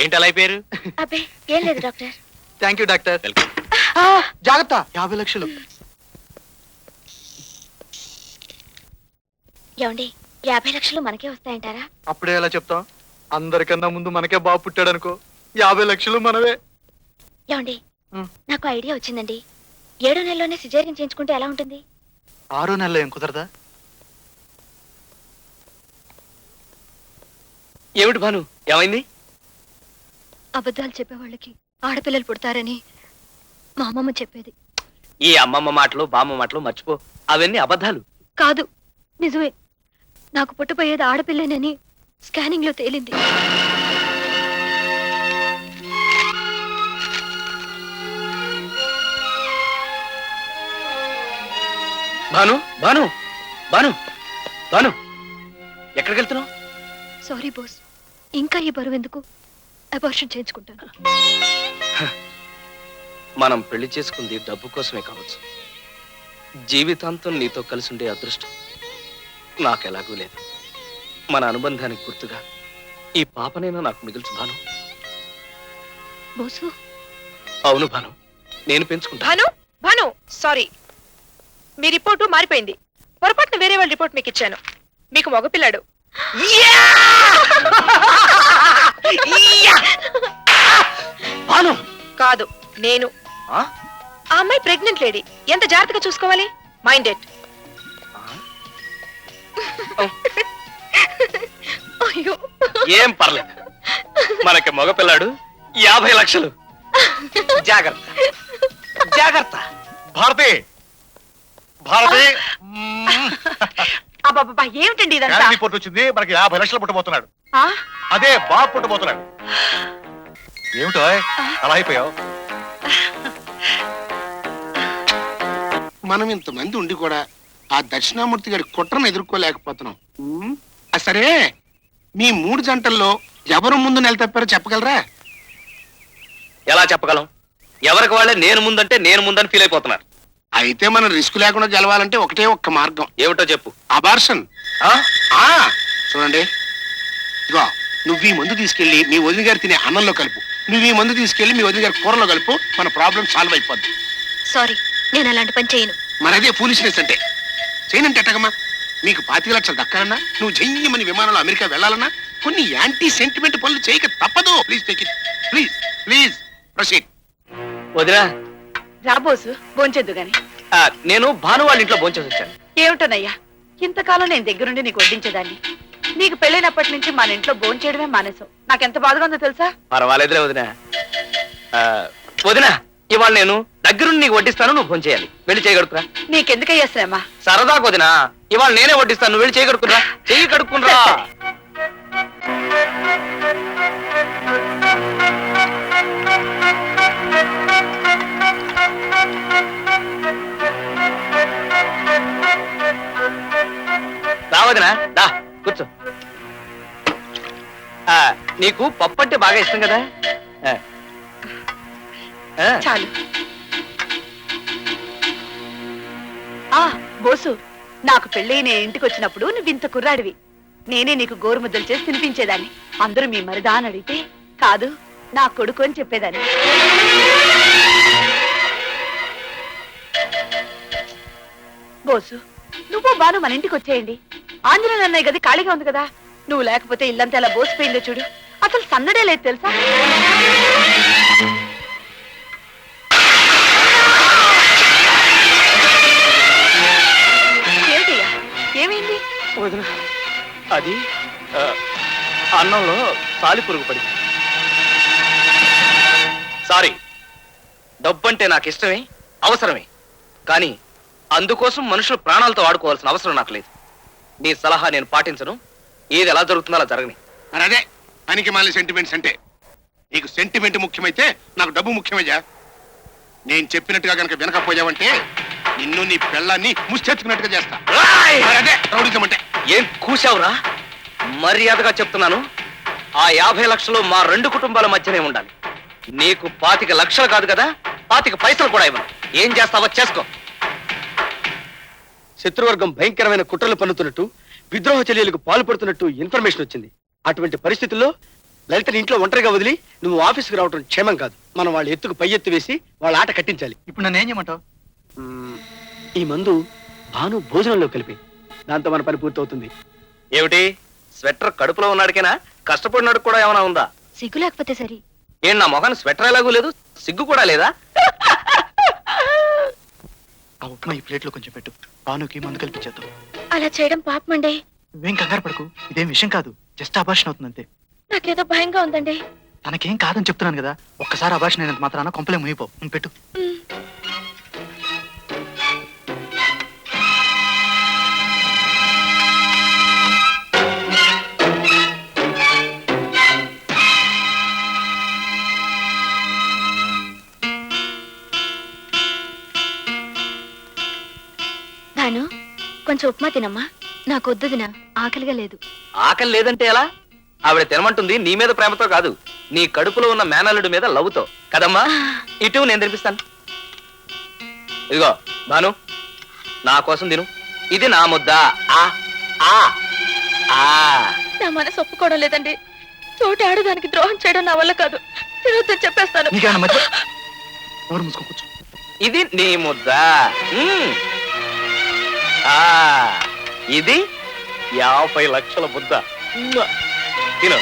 ఏంటి అలా అయిపోయారు? అబ్బే ఏం లేదు డాక్టర్. Thank you doctor. జాగ్రత్త, 50 లక్షలు. ఏమండి 50 లక్షలు మనకే వస్తాయంటారా? అప్పుడే ఎలా చెప్తాం? అందరికన్నా ముందు మనకే బాబు పుట్టాడు అనుకో, 50 లక్షలు మనవే. ఏమండి నాకు ఐడియా వచ్చిందండి. 7వ నెలలోనే సిజేరియన్ చేయించుకుంటే ఎలా ఉంటుంది? 6వ నెలలో ఏం కుదరదా? ఏమిటి భాను, ఏమైంది? అబద్ధాలు చెప్పేవాళ్ళకి ఆడపిల్లలు పుడతారని మా అమ్మమ్మ చెప్పేది. ఈ అమ్మమ్మ మాటలు బామ్మ మాటలు మర్చిపో, అవన్నీ అబద్ధాలు. కాదు, నిజమే. నాకు పుట్టబోయేది ఆడపిల్లేనని స్కానింగ్ లో తేలింది. భాను భాను భాను భాను, ఎక్కడికి వెళ్తున్నావు? సారీ బోస్, ఇంకా ఈ బరువు ఎందుకు? అబార్షన్ చేయించుకుంటాను. మనం పెళ్లి చేసుకుంది డబ్బు కోసమే కావచ్చు, జీవితాంతం నీతో కలిసి ఉండే అదృష్టం నాకెలాగూ లేదు. మన అనుబంధానికి గుర్తుగా ఈ పాపనైనా నాకు మిగిల్చు భాను. బోసు. అవును భాను, నేను పెంచుకుంటా. భాను భాను సారీ, మీ రిపోర్టు మారిపోయింది. పొరపాటున వేరే వాళ్ళ రిపోర్ట్ మీకు ఇచ్చాను. మీకు మగపిల్లాడు. భాను కాదు, నేను. ఆ? ఆ అమ్మాయి ప్రెగ్నెంట్ లేడీ. ఎంత జాగ్రత్తగా చూసుకోవాలి. Mind it. అయ్యో, ఏం పర్లేదు, మనకి మగపిల్లాడు 50 లక్షలు. జాగ్రత్త జాగ్రత్త. భారతి భారతి, అబ్బాబ్బా ఏమిటండి ఇదంతా? రిపోర్ట్ వచ్చింది, మనకి 50 లక్షలు పుట్టబోతున్నాడు. ఆ? అదే బాబు పుట్టబోతున్నాడు. ఏమిటో అలా అయిపోయావు? మనం ఇంతమంది ఉండి కూడా ఆ దక్షిణామూర్తి గారి కుట్రను ఎదుర్కోలేకపోతున్నాం. సరే, మీ 3 జంటల్లో ఎవరు ముందు నిలతప్పారో చెప్పగలరా? ఎలా చెప్పగలం? ఎవరికి వాళ్ళే నేను ముందంటే నేను ముందని ఫీల్ అయిపోతున్నారు. అయితే మనం రిస్క్ లేకుండా గెలవాలంటే ఒకటే ఒక్క మార్గం. ఏమిటో చెప్పు. అబార్షన్. చూడండి, ఇగో నువ్వు ఈ మందు తీసుకెళ్లి మీ వదిన గారు తినే అన్నంలో కలుపు, నువ్వు ఈ మందు తీసుకెళ్లి మీ వదిన గారి కూరలో కలుపు, మన ప్రాబ్లం సాల్వ్ అయిపోద్ది. సారీ, నేను అలాంటి పని చేయను. మరదే ఫూలిష్నెస్ అంటే. చేయనంటే ఎట్టగమ్మా? మీకు 25 లక్షలు దక్కాలన్నా, నువ్వు జయ్యమని విమానంలో అమెరికా వెళ్ళాలన్నా కొన్ని యాంటీ సెంటిమెంట్ పనులు చేయక తప్పదు. Please take it, please please proceed. వదినా, రాబోసు భోంచొద్దు గాని. నేను భాను వాళ్ళ ఇంట్లో భోంచేసి వచ్చాను. ఏమిటోనయ్యా, ఇంతకాలం నేను దగ్గరుండి నీకు వడ్డించేదాన్ని. నీకు పెళ్ళైనప్పటి నుంచి మన ఇంట్లో భోంచేయడమే మానేసావు. నాకెంత బాధగా ఉందో తెలుసా? పర్వాలేదులే వదినా. వదినా, ఇవాళ నేను దగ్గరుండి నీకు వడ్డిస్తాను, నువ్వు భోంచేయాలి. వెళ్ళి చేయగడుకురా. నీకెందుకయ్యా శ్రమ? సరదాకు వదినా, ఇవాళ నేనే వడ్డిస్తాను, నువ్వు వెళ్ళి చేయగడుకురా. చెయ్యి కడుక్కునరా. రావదినా, దా కూర్చో. నీకు పప్పు అంటే బాగా ఇష్టం కదా? చాలు. బోసు, నాకు పెళ్ళి నేను ఇంటికి వచ్చినప్పుడు నువ్వు ఇంత కుర్రాడివి. నేనే నీకు గోరుముద్దలు చేసి తినిపించేదాన్ని. అందరూ మీ మరిదా అని అడిగితే కాదు నా కొడుకు అని చెప్పేదాన్ని. బోసు, నువ్వు బాను మన ఇంటికి వచ్చేయండి. ఆంజనేయులు అన్నయ్య గది ఖాళీగా ఉంది కదా. నువ్వు లేకపోతే ఇల్లంతా ఎలా బోసిపోయిందో చూడు. అసలు సన్నడే లేదు తెలుసా? ఏమిటయ్యా, ఏమైంది? అది అన్నంలో తాలి పురుగు పడింది. సారీ, డబ్బంటే నాకు ఇష్టమే, అవసరమే. కానీ అందుకోసం మనుషులు ప్రాణాలతో ఆడుకోవాల్సిన అవసరం నాకు లేదు. నీ సలహా నేను పాటించను. ఏది ఎలా జరుగుతుందో అలా జరగని. అదే పనికి మాలి సెంటిమెంట్స్ అంటే. నీకు సెంటిమెంట్ ముఖ్యమైతే నాకు డబ్బు ముఖ్యమయ్యా. నేను చెప్పినట్టుగా కనుక వినకపోయావంటే నిన్ను నీ పెళ్ళాన్ని ముష్టెత్తుకున్నట్టుగా చేస్తా. అదే రౌడిజం అంటే. ఏం కూసావురా? మర్యాదగా చెప్తున్నాను, ఆ 50 లక్షలు మా 2 కుటుంబాల మధ్యనే ఉండాలి. నీకు 25 లక్షలు కాదు కదా, 25 పైసలు కూడా ఇవ్వను. ఏం చేస్తావో చేసుకో. శత్రువర్గం భయంకరమైన కుట్రలు పన్నుతున్నట్టు, విద్రోహ చర్యలకు పాల్పడుతున్నట్టు ఇన్ఫర్మేషన్ వచ్చింది. అటువంటి పరిస్థితుల్లో లలితని ఇంట్లో ఒంటరిగా వదిలి నువ్వు ఆఫీస్కి రావటం క్షేమం కాదు. మనం వాళ్ళ ఎత్తుకు పై ఎత్తు వేసి వాళ్ళ ఆట కట్టించాలి. ఇప్పుడు నన్ను ఏం చేయమంటావు? ఈ మందు భాను భోజనంలో కలిపి, దాంతో మన పని పూర్తవుతుంది. ఏమిటి స్వెటర్ కడుపులో ఉన్నాడికేనా? కష్టపడినాడు కూడా ఏమైనా ఉందా? సిగ్గు లేకపోతే సరి. ఏం నా మొహాన్ని స్వెటర్ ఎలాగూ లేదు, సిగ్గు కూడా లేదా? ఆ ఉప్మా ఈ ప్లేట్లో కొంచెం పెట్టు. భానుకి మందు కల్పించేద్దాం. అలా చేయడం పాపమండి. నువ్వేం కంగారు పడకు, ఇదేం విషయం కాదు. జస్ట్ అబార్షన్ అవుతుంది అంతే. నాకేదో భయంగా ఉందండి. తనకేం కాదని చెప్తున్నాను కదా. ఒక్కసారి అబార్షన్ అయినంత మాత్రాన కొంపలే మునిగిపో. నువ్వు పెట్టు. భాను, కొంచెం ఉప్మా తినమ్మా. నాకు వద్దు దినా, ఆకలిగా లేదు. ఆకలి లేదంటే ఎలా? ఆవిడ తినమంటుంది నీ మీద ప్రేమతో కాదు, నీ కడుపులో ఉన్న మేనల్లుడి మీద లవ్తో కదమ్మా. ఇటు నేను తినిపిస్తాను. ఇదిగో భాను, నా కోసం తిను. ఇది నా ముద్ద. ఆ ఆ ఆ నా మనసు ఒప్పుకోవడం లేదండి. తోటి ఆడదానికి ద్రోహం చేయడం నా వల్ల కాదు. తినొద్దని చెప్పేస్తాను. నీకేమన్నా మధ్య ఎవరు మూసుకో కూర్చో. ఇది నీ ముద్ద. ఆ ఇది 50 లక్షల ముద్ద. తిను.